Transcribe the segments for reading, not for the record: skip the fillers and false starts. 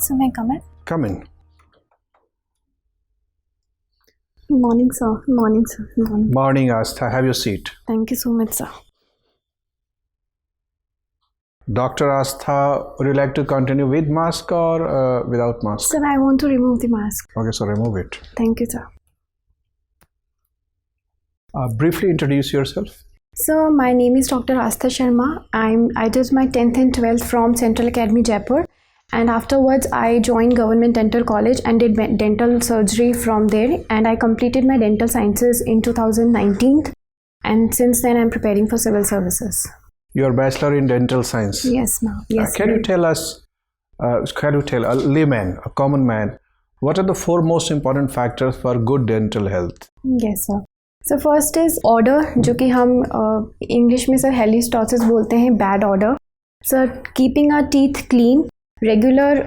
So may I come in? Come in. Morning, sir. Morning, sir. Morning. Morning, Aastha. Have your seat. Thank you so much, sir. Dr. Aastha, would you like to continue with mask or without mask? Sir, I want to remove the mask. Okay, so remove it. Thank you, sir. Briefly introduce yourself. So, my name is Dr. Aastha Sharma. I did my 10th and 12th from Central Academy, Jaipur. And afterwards, I joined Government Dental College and did dental surgery from there. And I completed my dental sciences in 2019. And since then, I'm preparing for civil services. You're Bachelor in Dental Science. Yes, ma'am. Yes. Can you tell us, can you tell a layman, a common man, what are the 4 most important factors for good dental health? Yes, sir. So first is odor, जो कि हम English में sir halitosis बोलते हैं, bad odor. Sir, keeping our teeth clean, regular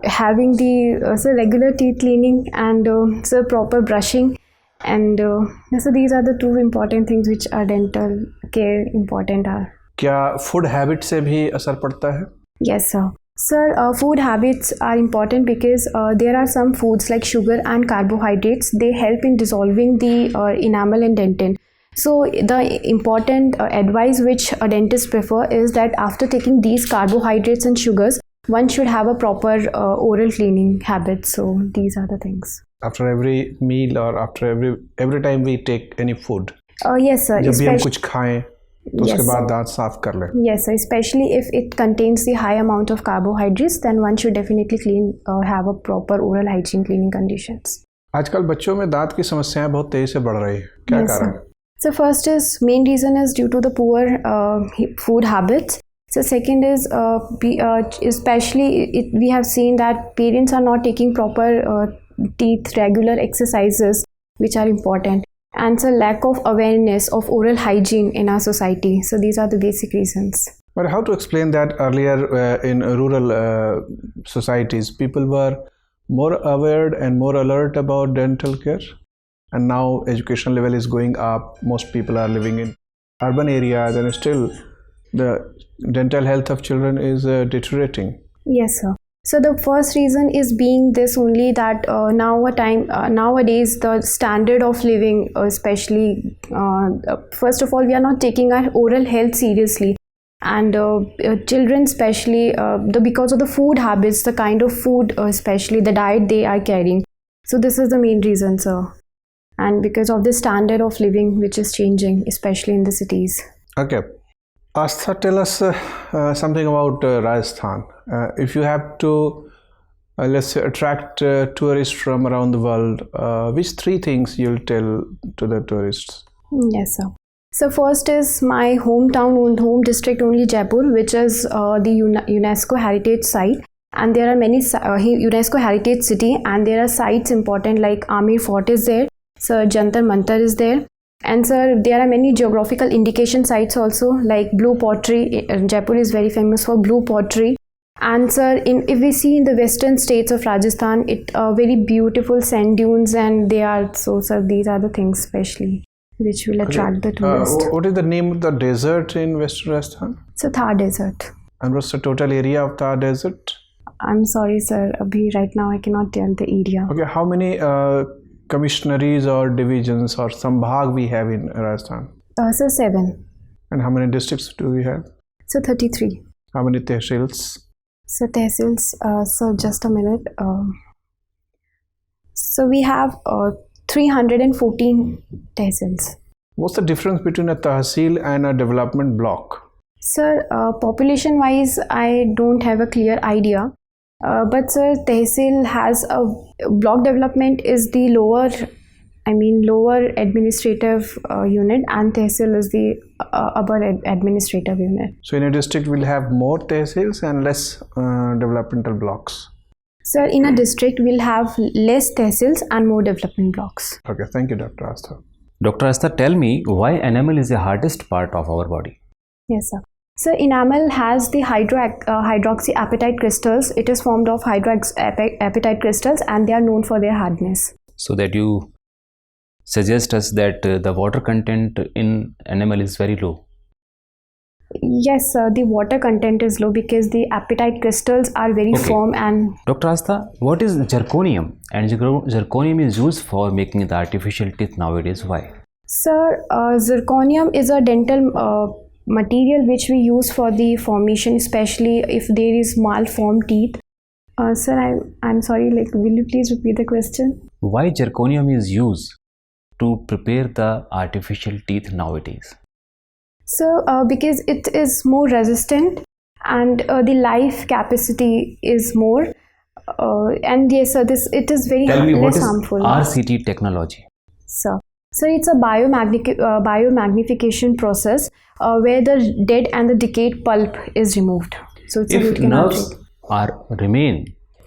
having the regular teeth cleaning and sir proper brushing, and so these are the 2 important things which are dental care important are. क्या food habit से भी असर पड़ता है? Yes, sir. Sir, food habits are important because there are some foods like sugar and carbohydrates. They help in dissolving the enamel and dentin. So the important advice which a dentist prefer is that after taking these carbohydrates and sugars, one should have a proper oral cleaning habit. So these are the things. After every meal or after every time we take any food? Yes, sir. जब भी हम कुछ खाएं तो उसके बाद दांत साफ कर लें. Yes, sir. Especially if it contains the high amount of carbohydrates, then one should definitely clean have a proper oral hygiene cleaning conditions. आजकल बच्चों में दांत की समस्याएं बहुत तेजी से बढ़ रही है. क्या कारण? So first is main reason is due to the poor food habits. So second is especially we have seen that parents are not taking proper teeth regular exercises which are important. And so lack of awareness of oral hygiene in our society. So these are the basic reasons. But how to explain that earlier in rural societies, people were more aware and more alert about dental care, and now education level is going up. Most people are living in urban areas, and still the dental health of children is deteriorating. Yes, sir. So the first reason is being this only that nowadays the standard of living, especially first of all, we are not taking our oral health seriously, and children especially because of the food habits, the kind of food, especially the diet they are carrying. So this is the main reason, sir, and because of the standard of living which is changing, especially in the cities. Okay. Aastha, tell us something about Rajasthan. If you have to, let's say, attract tourists from around the world, which 3 things you'll tell to the tourists? Yes, sir. So first is my hometown, home district only, Jaipur, which is the UNESCO heritage site. And there are many UNESCO heritage city, and there are sites important like Amir Fort is there, so Jantar Mantar is there. And sir, there are many geographical indication sites also like blue pottery. Jaipur is very famous for blue pottery. And sir, if we see in the western states of Rajasthan, it very beautiful sand dunes, and they are so. Sir, these are the things especially which will attract the tourists. What is the name of the desert in western Rajasthan? So Thar Desert. And what's the total area of Thar Desert? I'm sorry, sir. Right now I cannot tell the area. Okay, how many commissionaries or divisions or sambhag we have in Rajasthan? So 7. And how many districts do we have? So 33. How many tehsils? So tehsils, so just a minute. So we have 314 tehsils. What's the difference between a tahsil and a development block? Sir, population wise, I don't have a clear idea. But sir, tehsil has a block development is the lower administrative unit, and tehsil is the upper administrative unit. So in a district we'll have more tehsils and less developmental blocks. Sir, in a district we'll have less tehsils and more development blocks. Okay, thank you, Dr. Aastha. Dr. Aastha, tell me why enamel is the hardest part of our body? Yes, sir. So enamel has the hydroxyapatite crystals. It is formed of hydroxyapatite crystals, and they are known for their hardness. So that you suggest us that the water content in enamel is very low. Yes, the water content is low because the apatite crystals are very firm and... Dr. Aastha, what is zirconium? And zirconium is used for making the artificial teeth nowadays. Why? Sir, zirconium is a dental material which we use for the formation, especially if there is malformed teeth. Sir, I'm sorry, will you please repeat the question? Why zirconium is used to prepare the artificial teeth nowadays? So, because it is more resistant and the life capacity is more. And yes, sir, it is very less harmful. What is RCT technology? So it's a biomagnification process where the dead and the decayed pulp is removed. So it's if nerves remain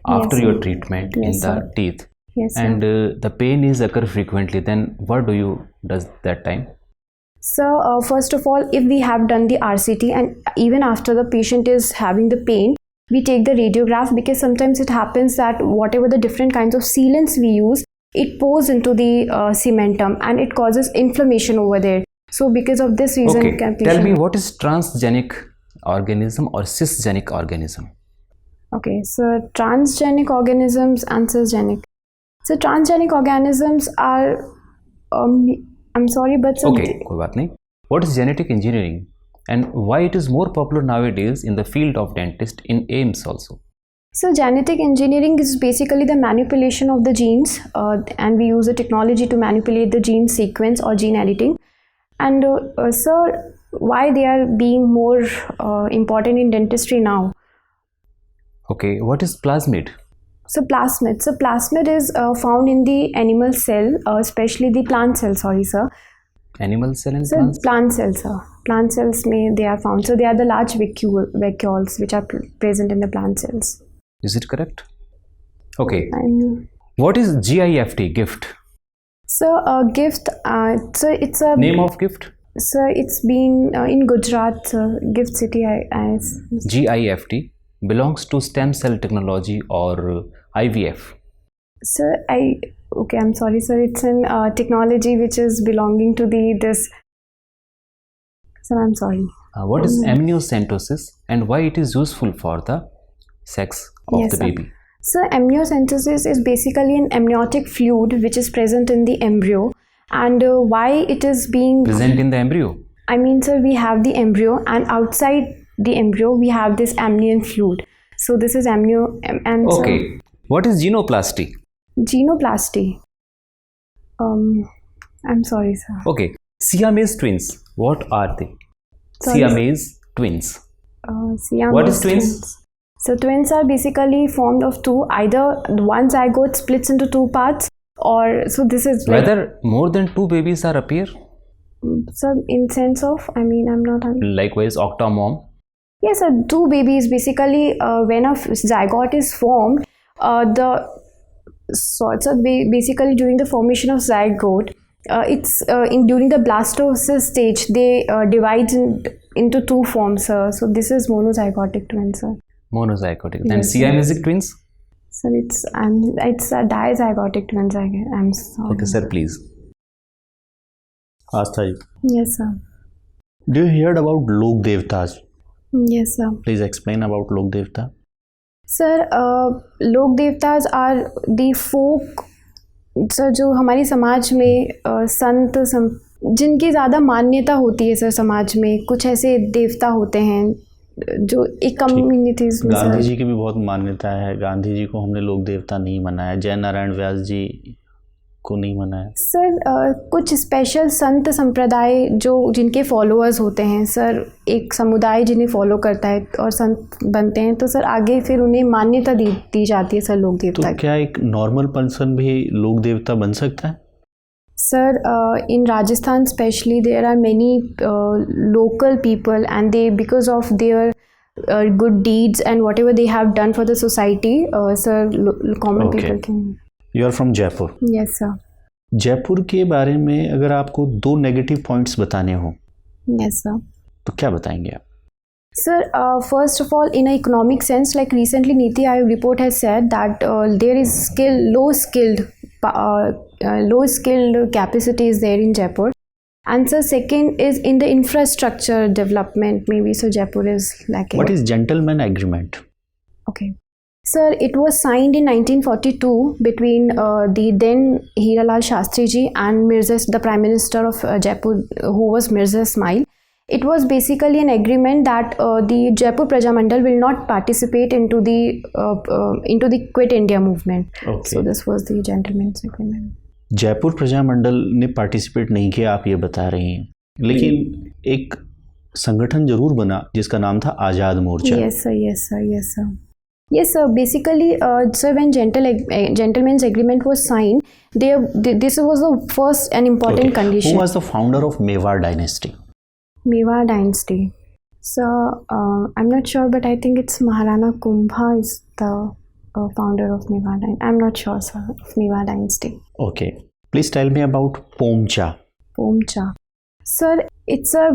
after your treatment in the teeth, and the pain is occur frequently, then what do that time? So first of all, if we have done the RCT and even after the patient is having the pain, we take the radiograph, because sometimes it happens that whatever the different kinds of sealants we use, it pours into the cementum and it causes inflammation over there. So because of this reason, tell me, what is transgenic organism or cisgenic organism? Okay, so transgenic organisms and cisgenic. So transgenic organisms are I'm sorry, but कोई बात नहीं. What is genetic engineering and why it is more popular nowadays in the field of dentist in AIIMS also? So genetic engineering is basically the manipulation of the genes, and we use the technology to manipulate the gene sequence or gene editing. And sir, why they are being more important in dentistry now? Okay, what is plasmid? So plasmid is found in the animal cell, especially the plant cell. Sorry, sir. Animal cell and plant cell? Plant cells, sir. Plant cells they are found. So they are the large vacuoles which are present in the plant cells. Is it correct? Okay. What is GIFT? Gift. So gift. So it's a name of gift. So it's been in Gujarat, Gift City IAS. GIFT belongs to stem cell technology or IVF. Sir, I'm sorry, sir. It's an technology which is belonging to this. Sir, I'm sorry. What is amniocentesis and why it is useful for the sex of the baby? So amniocentesis is basically an amniotic fluid which is present in the embryo, and why it is being present in the embryo? I mean, sir, we have the embryo, and outside the embryo we have this amnion fluid. So this is amnio. Okay. What is genoplasty? Genoplasty. I'm sorry, sir. Okay. Siamese twins. What are they? Siamese twins. What is twins? So twins are basically formed of two. Either one zygote splits into two parts, or so this is whether more than two babies are appear. So in sense of, I mean, I'm not. Likewise, octomom. Yes, sir. Two babies basically when a zygote is formed, basically during the formation of zygote, it's during the blastocyst stage they divide into two forms, sir. So this is monozygotic twins, sir. Monozygotic. Then Siamese twins? Sir, it's a dizygotic twins. I'm sorry. Okay, sir, please. Aastha ji. Yes, sir. Do you hear about Lok Devtas? Yes, sir. Please explain about Lok Devta. Sir, Lok Devtas are the folk. Sir जो हमारी समाज में संत जिनकी ज़्यादा मान्यता होती है sir समाज में, कुछ ऐसे देवता होते हैं जो एक कम्युनिटीज में। गांधी जी की भी बहुत मान्यता है। गांधी जी को हमने लोक देवता नहीं मनाया, जय नारायण व्यास जी को नहीं मनाया। सर कुछ स्पेशल संत संप्रदाय जो जिनके फॉलोअर्स होते हैं सर, एक समुदाय जिन्हें फॉलो करता है और संत बनते हैं, तो सर आगे फिर उन्हें मान्यता दी जाती है सर लोक देवता। तो क्या एक नॉर्मल पर्सन भी लोक देवता बन सकता है? Sir, in Rajasthan especially, there are many local people, and they, because of their good deeds and whatever they have done for the society, sir, common people can. You are from Jaipur. Yes, sir. Jaipur के बारे में अगर आपको 2 negative points बताने हो, yes, sir, तो क्या बताएंगे आप? Sir, first of all, in an economic sense, like recently NITI Aayog report has said that there is low skilled capacity is there in Jaipur. And so second is in the infrastructure development, maybe so Jaipur is lacking. What is gentleman agreement? Okay. Sir, it was signed in 1942 between the then Hiralal Shastri ji and the Prime Minister of Jaipur, who was Mirza Ismail. It was basically an agreement that the Jaipur Praja Mandal will not participate into the Quit India movement. Okay. So this was the gentleman's agreement. Jaipur प्रजा मंडल ने participate नहीं किया, आप ये बता रही हैं, लेकिन एक संगठन जरूर बना जिसका नाम था आज़ाद मोर्चा. Yes sir, yes sir, yes sir. Yes sir, basically sir, when gentleman's agreement was signed, this was the first and important condition. Who was the founder of Mewar dynasty? Mewar dynasty. So I'm not sure, but I think it's Maharana Kumbha is the founder of Mewar dynasty. I'm not sure, sir, of Mewar dynasty. Okay. Please tell me about Pomcha. Pomcha. Sir, it's a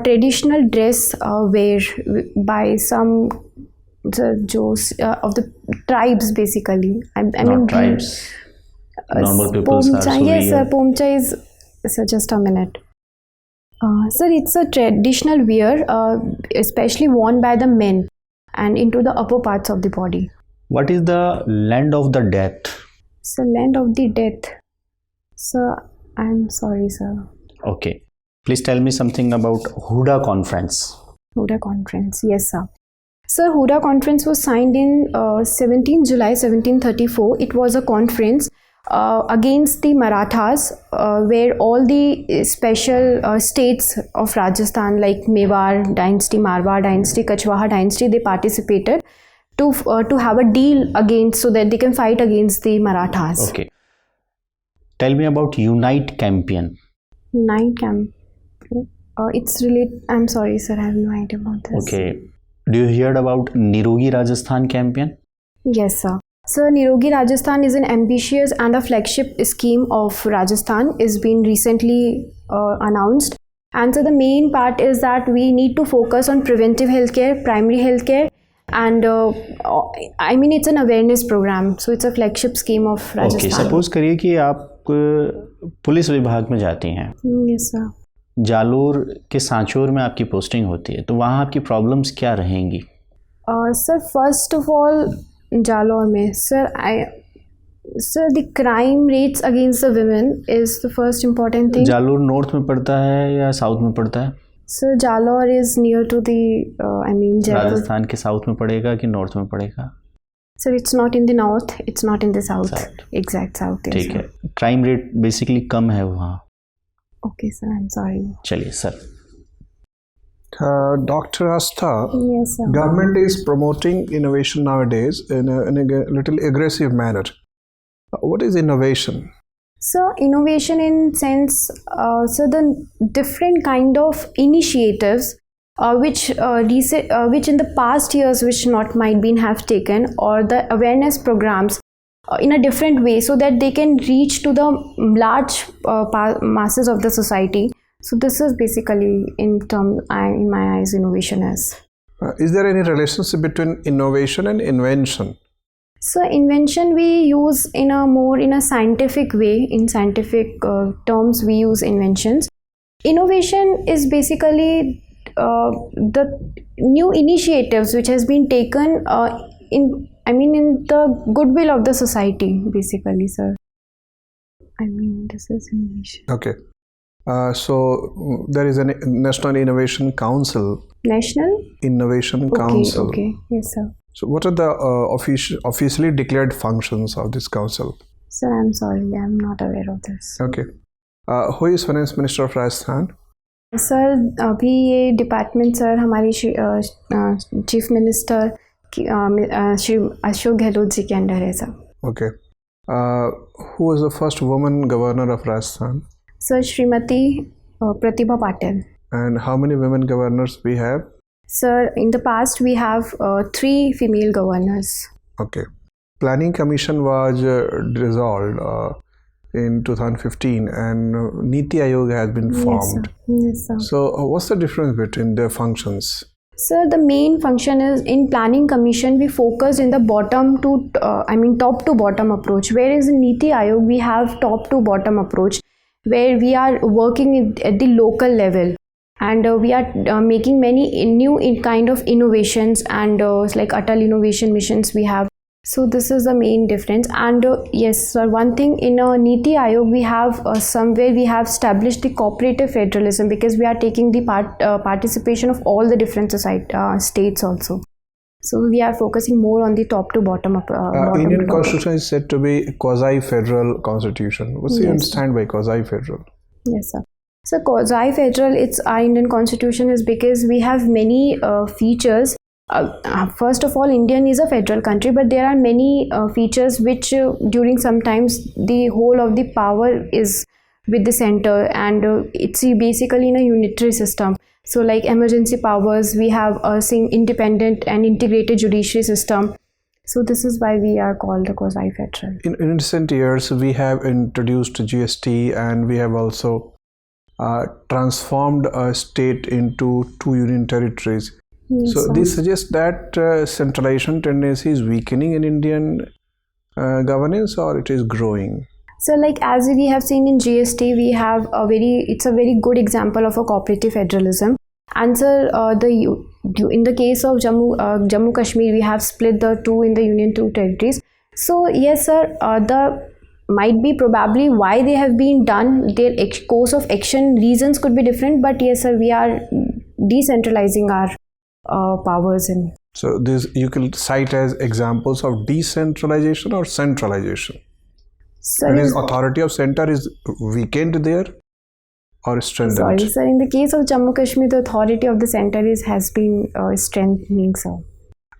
traditional dress wear by some of the tribes, basically. I mean tribes. Normal people. Pomcha, yes, sir. Pomcha is. Sir, just a minute. Sir, it's a traditional wear, especially worn by the men and into the upper parts of the body. What is the land of the death? So, land of the death. Sir, I'm sorry, sir. Okay. Please tell me something about Huda Conference. Huda Conference, yes, sir. Sir, Huda Conference was signed in 17 July 1734. It was a conference against the Marathas, where all the special states of Rajasthan like Mewar dynasty, Marwar dynasty, Kachwaha dynasty, they participated to have a deal against, so that they can fight against the Marathas. Okay. Tell me about Unite Campaign. Unite Campaign. It's really, I'm sorry, sir, I have no idea about this. Okay. Do you heard about Nirogi Rajasthan campaign? Yes, sir. Sir, Nirogi Rajasthan is an ambitious and a flagship scheme of Rajasthan. It's been recently announced. And so the main part is that we need to focus on preventive healthcare, primary healthcare, and I mean it's an awareness program. So it's a flagship scheme of Rajasthan. Okay, suppose करिए कि आप police विभाग में जाती हैं. Yes, sir. Jalore के सांचौर में आपकी पोस्टिंग होती है, तो वहाँ आपकी प्रॉब्लम्स क्या रहेंगी? Sir, first of all Jalore में sir the crime rates against the women is the first important thing. Jalore north में पड़ता है या साउथ में पड़ता है? Sir, Jalore is near to the I mean Rajasthan के साउथ में पड़ेगा कि नॉर्थ में पड़ेगा? Sir, it's not in the north, it's not in the south, exact south. ठीक है. क्राइम रेट बेसिकली कम है वहाँ. Okay, sir, I'm sorry. चलिए sir. Dr. Aastha, yes, sir. Government is promoting innovation nowadays in a little aggressive manner. What is innovation? So, innovation in sense, so the different kind of initiatives which in the past years which not might been have taken, or the awareness programs in a different way, so that they can reach to the large masses of the society. So this is basically in my eyes innovation is. Is there any relationship between innovation and invention? So invention we use in a scientific way. In scientific terms we use inventions. Innovation is basically the new initiatives which has been taken in the goodwill of the society, basically, sir. I mean, this is innovation. Okay. So there is a National Innovation Council. National Innovation Council. Okay. Yes, sir. So what are the officially declared functions of this council? Sir, I'm sorry, I'm not aware of this. Okay. Who is Finance Minister of Rajasthan? Sir, अभी ये department sir हमारी chief minister Shri Ashok Gehlot ji के under है sir. Okay. Who was the first woman governor of Rajasthan? Sir, Shrimati Pratibha Patil. And how many women governors we have? Sir, in the past we have 3 female governors. Okay. Planning Commission was dissolved in 2015 and Niti Aayog has been formed. Yes, sir. So what's the difference between their functions? Sir, the main function is in Planning Commission we focus in the top to bottom approach, whereas in Niti Aayog we have top to bottom approach, where we are working at the local level, and we are making many new kind of innovations, and like Atal innovation missions we have. So this is the main difference. And yes sir, one thing in Niti Aayog we have somewhere we have established the cooperative federalism, because we are taking the participation of all the different states also. So we are focusing more on the top to bottom up. Indian constitution is said to be quasi-federal constitution. What's you understand by quasi-federal? Yes sir. So quasi-federal, it's our Indian constitution is because we have many features. First of all, Indian is a federal country, but there are many features which during sometimes the whole of the power is with the center, and it's basically in a unitary system. So like emergency powers, we have a independent and integrated judiciary system. So this is why we are called the quasi-federal. In recent years, we have introduced GST, and we have also transformed a state into 2 union territories. Yes, so this suggests that centralization tendency is weakening in Indian governance, or it is growing? So like as we have seen in GST, we have it's a very good example of a cooperative federalism. And sir, in the case of Jammu Kashmir, we have split the 2 in the union 2 territories. So yes sir, might be probably why they have been done, their course of action reasons could be different, but yes sir, we are decentralizing our powers in. So this you can cite as examples of decentralization or centralization. So and is authority of center is weakened there or strengthened? Sorry sir, in the case of Jammu Kashmir, the authority of the center has been strengthening, sir.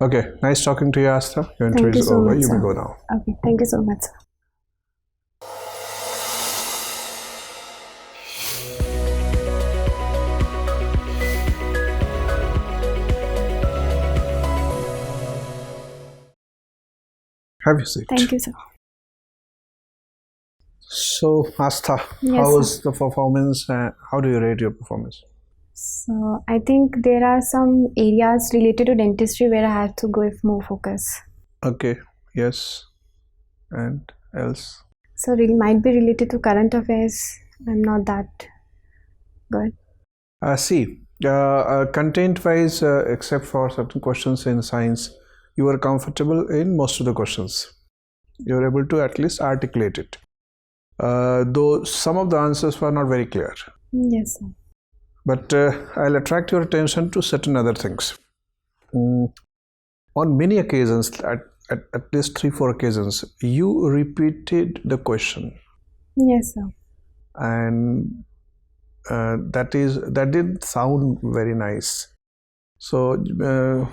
Okay, nice talking to you, Aastha. Your interview is over. You may go now. Okay, thank you so much, sir. Have your seat. Thank you, sir. So, Aastha, Yes, how was the performance? How do you rate your performance? So, I think there are some areas related to dentistry where I have to give more focus. Okay, yes. And else? So, it might be related to current affairs. I'm not that good. Content-wise, except for certain questions in science, you were comfortable in most of the questions. You were able to at least articulate it. Though some of the answers were not very clear. Yes, sir. But I'll attract your attention to certain other things. On many occasions, at least 3-4 occasions, you repeated the question. Yes, sir. And that did sound very nice. So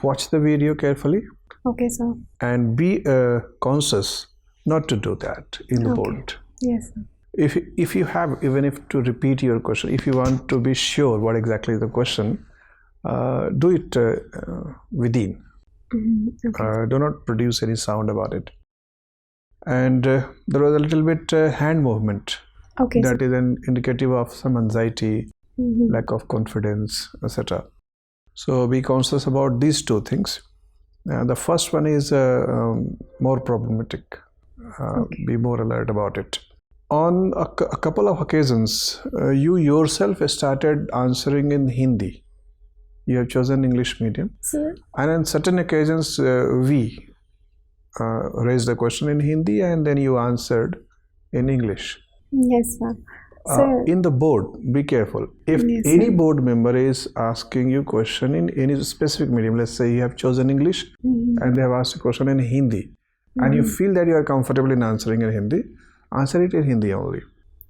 watch the video carefully. Okay, sir. And be conscious not to do that in the board. Yes, sir. If you have, even if to repeat your question, if you want to be sure what exactly is the question, do it within. Okay. Do not produce any sound about it. And there was a little bit hand movement. Okay. That is an indicative of some anxiety, lack of confidence, etc. So be conscious about these 2 things. The first one is more problematic. Be more alert about it. On a couple of occasions, you yourself started answering in Hindi. You have chosen English medium. Sir? And on certain occasions, we raised the question in Hindi, and then you answered in English. Yes, sir. In the board, be careful. If any board member is asking you question in any specific medium, let's say you have chosen English and they have asked a question in Hindi, and you feel that you are comfortable in answering in Hindi, answer it in Hindi only.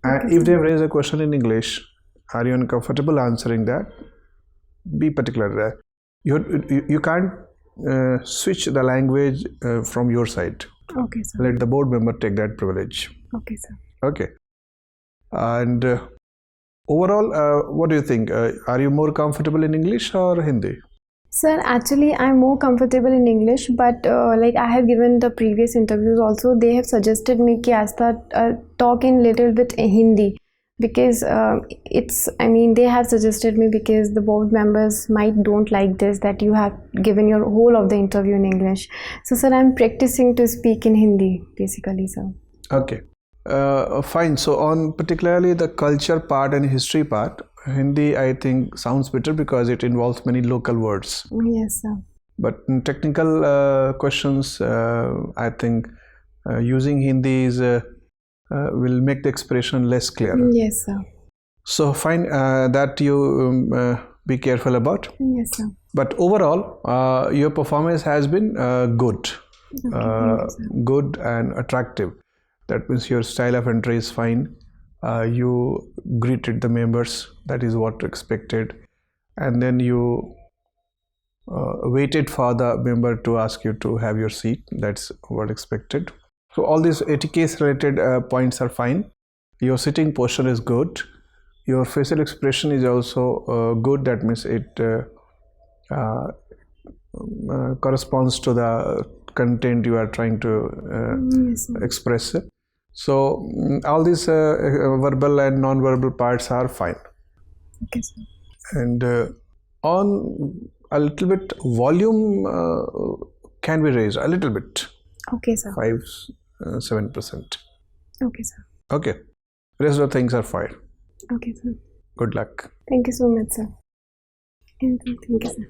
And if they have raised a question in English, are you uncomfortable answering that? Be particular there. You can't switch the language from your side. Okay, sir. Let the board member take that privilege. Okay, sir. Okay. And overall, what do you think? Are you more comfortable in English or Hindi? Sir, actually I'm more comfortable in English, but like I have given the previous interviews also, they have suggested me ki Aastha talk in little bit Hindi, because they have suggested me because the board members might don't like this, that you have given your whole of the interview in English. So sir, I'm practicing to speak in Hindi basically, sir. Okay. Fine. So on particularly the culture part and history part, Hindi I think sounds better because it involves many local words. Yes, sir. But in technical questions, I think using Hindi is will make the expression less clear. Yes, sir. So fine, that you be careful about. Yes, sir. But overall, your performance has been good, good and attractive. That means your style of entry is fine. You greeted the members. That is what expected, and then you waited for the member to ask you to have your seat. That's what expected. So all these etiquette related points are fine. Your sitting posture is good. Your facial expression is also good. That means it corresponds to the content you are trying to express. So all these verbal and non-verbal parts are fine. Okay, sir. And on a little bit volume can be raised a little bit. Okay, sir. 5-7%. Okay, sir. Okay. Rest of the things are fine. Okay, sir. Good luck. Thank you so much, sir. Thank you, sir.